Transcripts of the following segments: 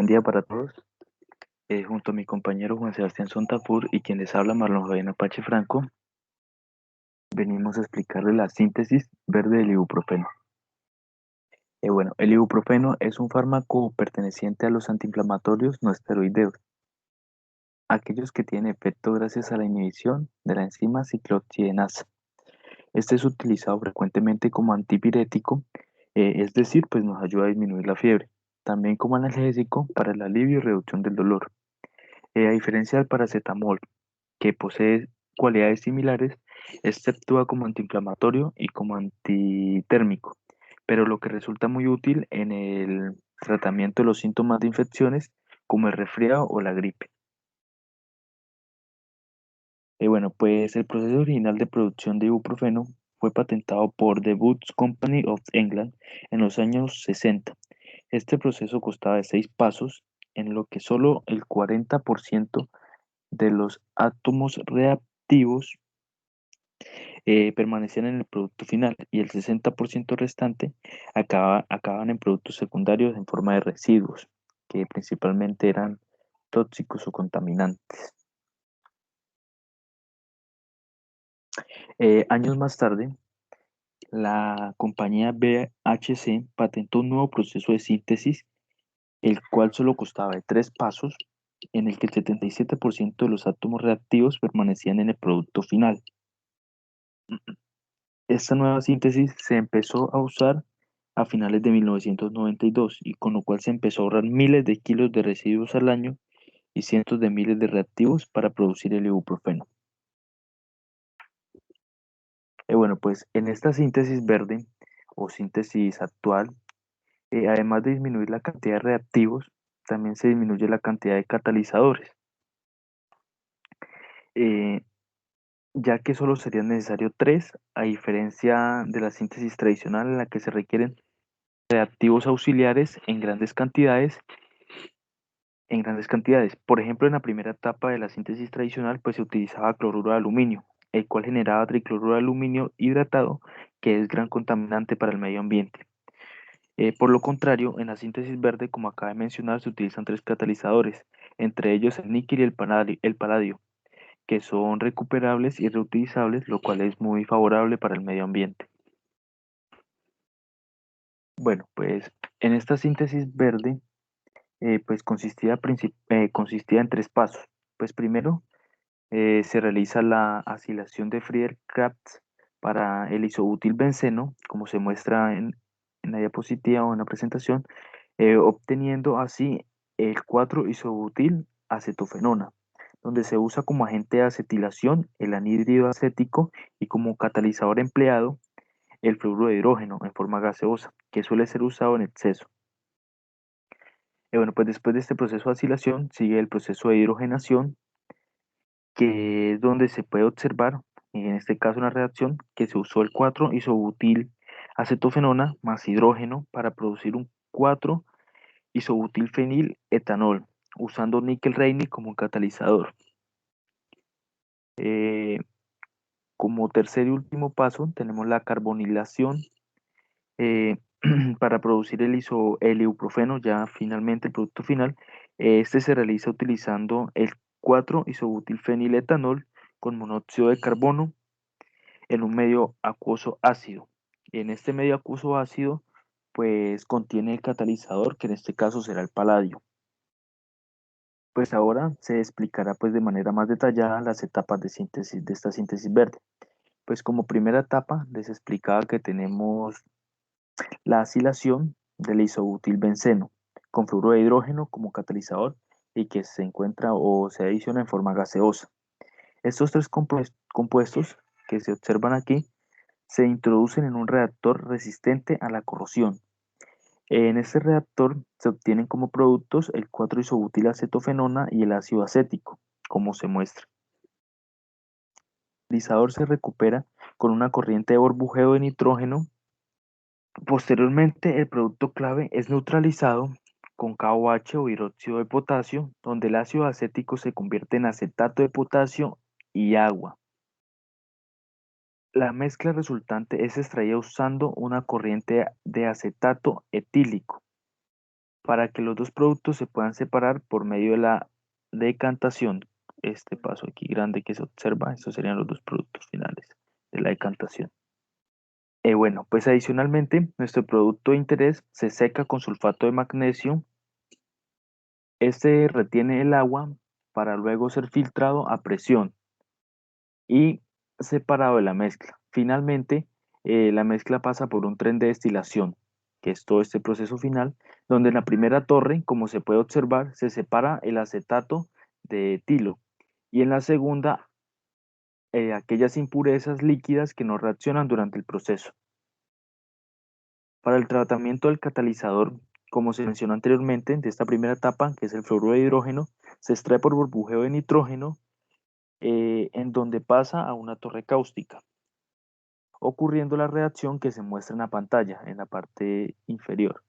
día para todos. Junto a mi compañero Juan Sebastián Sontapur y quien les habla Marlon Javier Apache Franco, venimos a explicarle la síntesis verde del ibuprofeno. El ibuprofeno es un fármaco perteneciente a los antiinflamatorios no esteroideos, aquellos que tienen efecto gracias a la inhibición de la enzima ciclooxigenasa. Este es utilizado frecuentemente como antipirético, es decir, pues nos ayuda a disminuir la fiebre, también como analgésico para el alivio y reducción del dolor. A diferencia del paracetamol, que posee cualidades similares, este actúa como antiinflamatorio y como antitérmico, pero lo que resulta muy útil en el tratamiento de los síntomas de infecciones como el resfriado o la gripe. Pues el proceso original de producción de ibuprofeno fue patentado por The Boots Company of England en los años 60. Este proceso constaba de 6 pasos, en lo que solo el 40% de los átomos reactivos permanecían en el producto final y el 60% restante acababan en productos secundarios en forma de residuos, que principalmente eran tóxicos o contaminantes. Años más tarde, la compañía BHC patentó un nuevo proceso de síntesis, el cual solo constaba de 3 pasos, en el que el 77% de los átomos reactivos permanecían en el producto final. Esta nueva síntesis se empezó a usar a finales de 1992 y con lo cual se empezó a ahorrar miles de kilos de residuos al año y cientos de miles de reactivos para producir el ibuprofeno. Pues en esta síntesis verde o síntesis actual, además de disminuir la cantidad de reactivos, también se disminuye la cantidad de catalizadores, eh, ya que solo serían necesarios 3, a diferencia de la síntesis tradicional en la que se requieren reactivos auxiliares en grandes cantidades. Por ejemplo, en la primera etapa de la síntesis tradicional, pues se utilizaba cloruro de aluminio, el cual generaba tricloruro de aluminio hidratado, que es gran contaminante para el medio ambiente. Por lo contrario, en la síntesis verde, como acaba de mencionar, se utilizan 3 catalizadores, entre ellos el níquel y el paladio, que son recuperables y reutilizables, lo cual es muy favorable para el medio ambiente. Pues en esta síntesis verde, pues consistía en 3 pasos. Pues primero se realiza la acilación de Friedel-Crafts para el isobutilbenceno, como se muestra en la diapositiva o en la presentación, obteniendo así el 4-isobutil-acetofenona, donde se usa como agente de acetilación el anhídrido acético y como catalizador empleado el fluoruro de hidrógeno en forma gaseosa, que suele ser usado en exceso. Pues después de este proceso de acilación sigue el proceso de hidrogenación, que es donde se puede observar, en este caso una reacción, que se usó el 4-isobutil acetofenona más hidrógeno para producir un 4-isobutilfenil etanol, usando níquel-Reiney como catalizador. Eh, Como tercer y último paso tenemos la carbonilación, eh, para producir el ibuprofeno, ya finalmente el producto final. Este se realiza utilizando el 4-isobutilfeniletanol con monóxido de carbono en un medio acuoso ácido. Y en este medio acuoso ácido, pues contiene el catalizador, que en este caso será el paladio. Pues ahora se explicará pues de manera más detallada las etapas de síntesis de esta síntesis verde. Pues como primera etapa les explicaba que tenemos la acilación del isobutilbenceno con fluoruro de hidrógeno como catalizador y que se encuentra o se adiciona en forma gaseosa. Estos 3 compuestos que se observan aquí se introducen en un reactor resistente a la corrosión. En este reactor se obtienen como productos el 4-isobutilacetofenona y el ácido acético, como se muestra. El catalizador se recupera con una corriente de burbujeo de nitrógeno. Posteriormente, el producto clave es neutralizado con KOH o hidróxido de potasio, donde el ácido acético se convierte en acetato de potasio y agua. La mezcla resultante es extraída usando una corriente de acetato etílico. para que los dos productos se puedan separar por medio de la decantación. Este paso aquí grande que se observa, estos serían los dos productos finales de la decantación. Bueno, pues adicionalmente, nuestro producto de interés se seca con sulfato de magnesio. Este retiene el agua para luego ser filtrado a presión y separado de la mezcla. Finalmente, la mezcla pasa por un tren de destilación, que es todo este proceso final, donde en la primera torre, como se puede observar, se separa el acetato de etilo y en la segunda, aquellas impurezas líquidas que no reaccionan durante el proceso. Para el tratamiento del catalizador, como se mencionó anteriormente, de esta primera etapa, que es el fluoruro de hidrógeno, se extrae por burbujeo de nitrógeno, en donde pasa a una torre cáustica, ocurriendo la reacción que se muestra en la pantalla, en la parte inferior.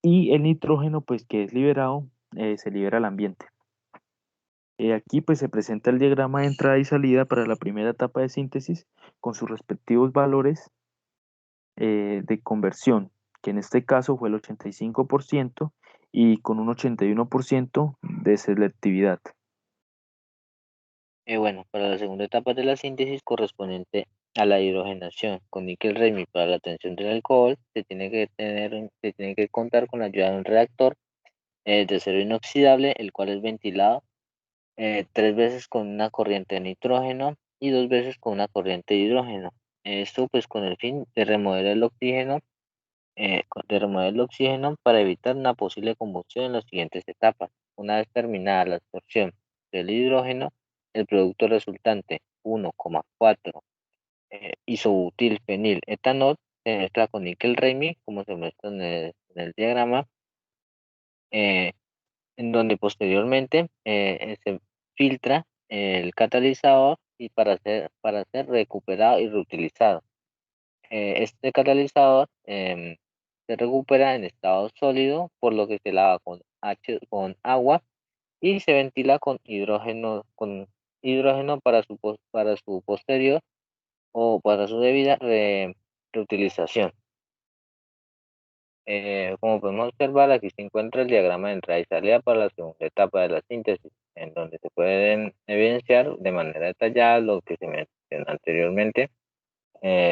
Y el nitrógeno, pues que es liberado, se libera al ambiente. Aquí pues se presenta el diagrama de entrada y salida para la primera etapa de síntesis con sus respectivos valores de conversión, que en este caso fue el 85% y con un 81% de selectividad. Bueno, para la segunda etapa de la síntesis correspondiente a la hidrogenación con níquel-Remi para la obtención del alcohol, se tiene que contar con la ayuda de un reactor de acero inoxidable, el cual es ventilado 3 veces con una corriente de nitrógeno y 2 veces con una corriente de hidrógeno. Esto pues con el fin de remover el oxígeno, para evitar una posible combustión en las siguientes etapas. Una vez terminada la absorción del hidrógeno, el producto resultante 1,4 isobutil etanol se mezcla con níquel-Remi, como se muestra en el diagrama, eh, en donde posteriormente se filtra el catalizador y para ser recuperado y reutilizado. Este catalizador se recupera en estado sólido, por lo que se lava con agua y se ventila con hidrógeno para su posterior o para su debida reutilización. Como podemos observar, aquí se encuentra el diagrama de entrada y salida para la segunda etapa de la síntesis, en donde se pueden evidenciar de manera detallada lo que se mencionó anteriormente,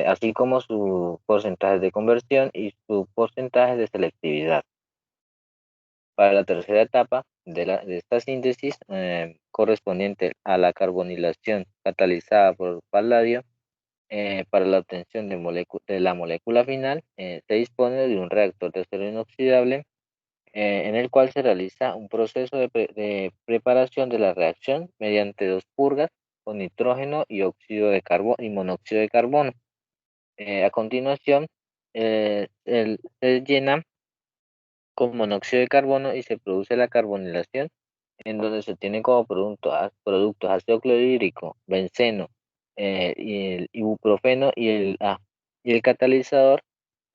así como su porcentaje de conversión y su porcentaje de selectividad. Para la tercera etapa de esta síntesis, correspondiente a la carbonilación catalizada por paladio, para la obtención de la molécula final, se dispone de un reactor de acero inoxidable, en el cual se realiza un proceso de preparación de la reacción mediante dos purgas con nitrógeno y óxido de carbono y monóxido de carbono. A continuación, se llena con monóxido de carbono y se produce la carbonilación, en donde se tiene como productos ácido clorhídrico, benceno, y el ibuprofeno y el catalizador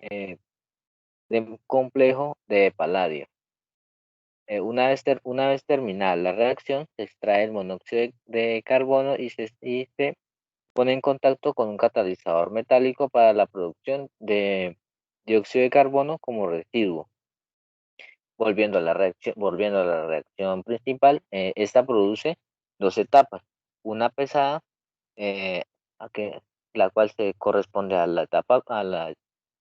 de un complejo de paladio. Una vez terminada la reacción, se extrae el monóxido de carbono y se pone en contacto con un catalizador metálico para la producción de dióxido de carbono como residuo. Volviendo a la reacción principal, esta produce dos etapas, una pesada, eh, la cual se corresponde a la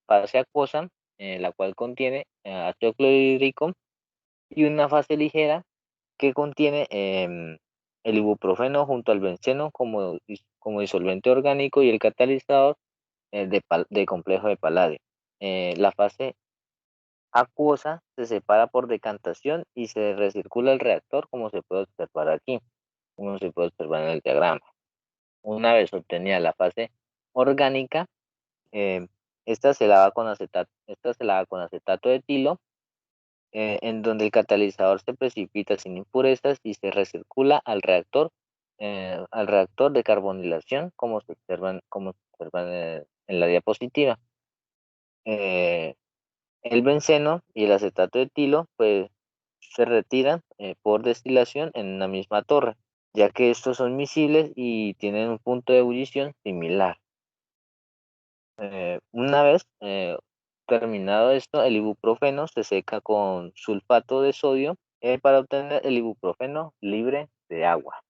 fase acuosa, la cual contiene ácido clorhídrico, y una fase ligera que contiene el ibuprofeno junto al benceno como disolvente orgánico y el catalizador de complejo de paladio. La fase acuosa se separa por decantación y se recircula el reactor, como se puede observar aquí, como se puede observar en el diagrama. Una vez obtenida la fase orgánica, eh, esta se lava con acetato de etilo, en donde el catalizador se precipita sin impurezas y se recircula al reactor de carbonilación, como se observan en la diapositiva. Eh, el benceno y el acetato de etilo pues se retiran por destilación en una misma torre, ya que estos son miscibles y tienen un punto de ebullición similar. Una vez Terminado esto, el ibuprofeno se seca con sulfato de sodio para obtener el ibuprofeno libre de agua.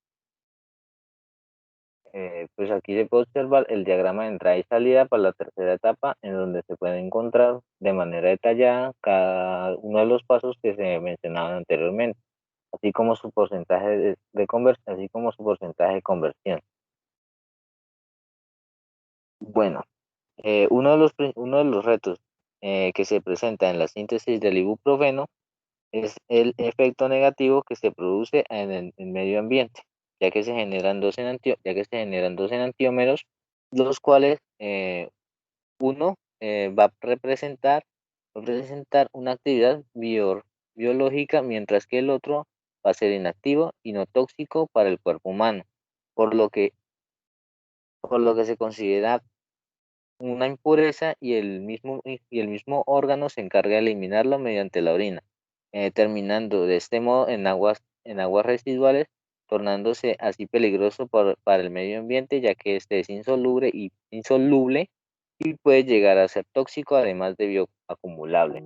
Pues aquí se puede observar el diagrama de entrada y salida para la tercera etapa, en donde se puede encontrar de manera detallada cada uno de los pasos que se mencionaban anteriormente, así como su porcentaje así como su porcentaje de conversión. Bueno, uno de los retos que se presenta en la síntesis del ibuprofeno es el efecto negativo que se produce en el medio ambiente, ya que se generan dos enantiómeros, los cuales uno va a presentar una actividad biológica, mientras que el otro va a ser inactivo y no tóxico para el cuerpo humano, por lo que, por lo que se considera una impureza y el mismo órgano se encarga de eliminarlo mediante la orina, terminando de este modo en aguas residuales, tornándose así peligroso para el medio ambiente, ya que este es insoluble y puede llegar a ser tóxico, además de bioacumulable.